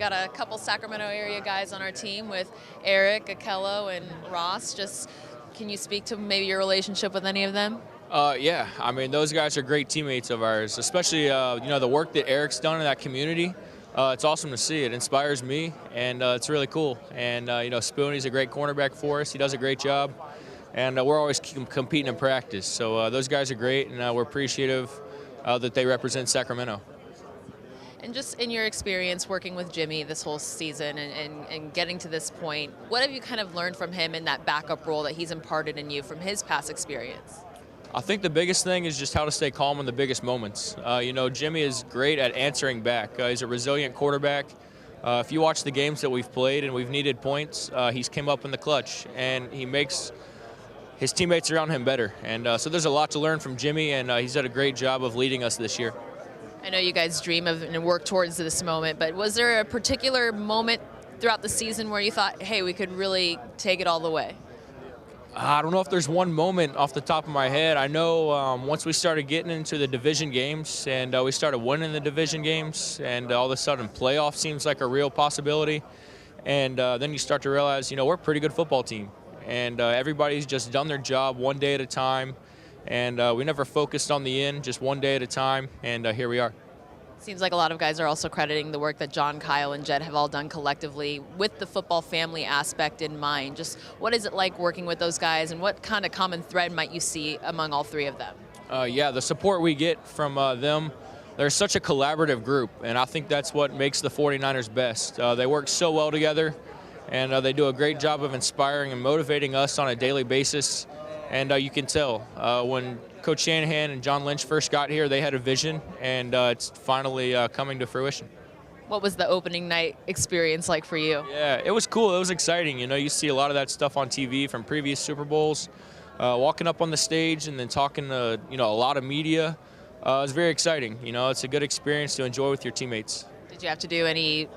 got a couple Sacramento area guys on our team with Eric, Akello, and Ross. Just can you speak to maybe your relationship with any of them? Yeah, I mean, those guys are great teammates of ours, especially, the work that Eric's done in that community. It's awesome to see. It inspires me, and it's really cool. And, Spoonie's a great cornerback for us. He does a great job. And we're always competing in practice. So those guys are great, and we're appreciative that they represent Sacramento. And just in your experience working with Jimmy this whole season and getting to this point, what have you kind of learned from him in that backup role that he's imparted in you from his past experience? I think the biggest thing is just how to stay calm in the biggest moments. Jimmy is great at answering back. He's a resilient quarterback. If you watch the games that we've played and we've needed points, he's came up in the clutch, and he makes his teammates around him better. And so there's a lot to learn from Jimmy, and he's done a great job of leading us this year. I know you guys dream of and work towards this moment, but was there a particular moment throughout the season where you thought, hey, we could really take it all the way? I don't know if there's one moment off the top of my head. I know once we started getting into the division games and we started winning the division games, and all of a sudden playoff seems like a real possibility. And then you start to realize, we're a pretty good football team. And everybody's just done their job one day at a time. And we never focused on the end, just one day at a time. And here we are. Seems like a lot of guys are also crediting the work that John, Kyle, and Jed have all done collectively with the football family aspect in mind. Just what is it like working with those guys, and what kind of common thread might you see among all three of them? The support we get from them, they're such a collaborative group, and I think that's what makes the 49ers best. They work so well together, and they do a great job of inspiring and motivating us on a daily basis. And you can tell when Coach Shanahan and John Lynch first got here, they had a vision, and it's finally coming to fruition. What was the opening night experience like for you? Yeah, it was cool. It was exciting. You see a lot of that stuff on TV from previous Super Bowls. Walking up on the stage and then talking to a lot of media, it was very exciting. It's a good experience to enjoy with your teammates. Did you have to do any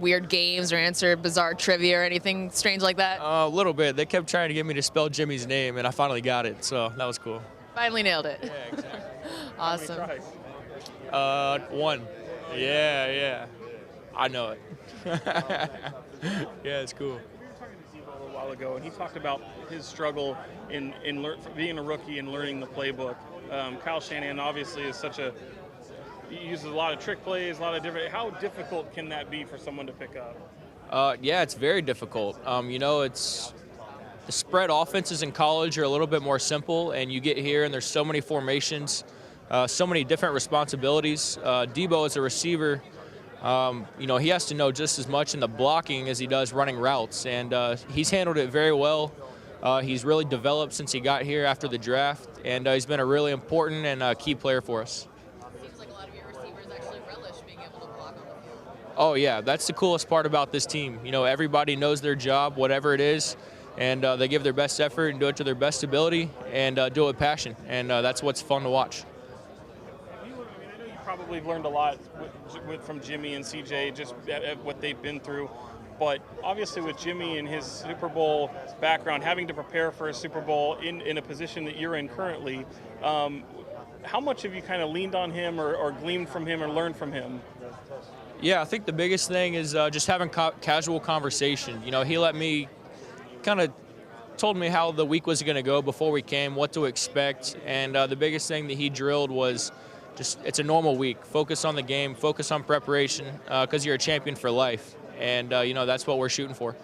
weird games or answer bizarre trivia or anything strange like that? A little bit. They kept trying to get me to spell Jimmy's name, and I finally got it, so that was cool. Finally nailed it. Yeah, exactly. Awesome. One. Yeah. I know it. Yeah, it's cool. We were talking to Debo a while ago, and he talked about his struggle in being a rookie and learning the playbook. Kyle Shanahan obviously is he uses a lot of trick plays, a lot of different. How difficult can that be for someone to pick up? It's very difficult. It's the spread offenses in college are a little bit more simple, and you get here and there's so many formations, so many different responsibilities. Debo as a receiver, he has to know just as much in the blocking as he does running routes, and he's handled it very well. He's really developed since he got here after the draft, and he's been a really important and key player for us. Seems like a lot of your receivers actually relish being able to block on the field. Oh yeah, that's the coolest part about this team. Everybody knows their job, whatever it is, and they give their best effort and do it to their best ability, and do it with passion, and that's what's fun to watch. I know you probably learned a lot from Jimmy and CJ, just at what they've been through. But obviously with Jimmy and his Super Bowl background, having to prepare for a Super Bowl in a position that you're in currently, how much have you kind of leaned on him or gleaned from him or learned from him? Yeah, I think the biggest thing is just having casual conversation. He let me told me how the week was going to go before we came, what to expect, and the biggest thing that he drilled was just it's a normal week. Focus on the game, focus on preparation, because you're a champion for life, and that's what we're shooting for.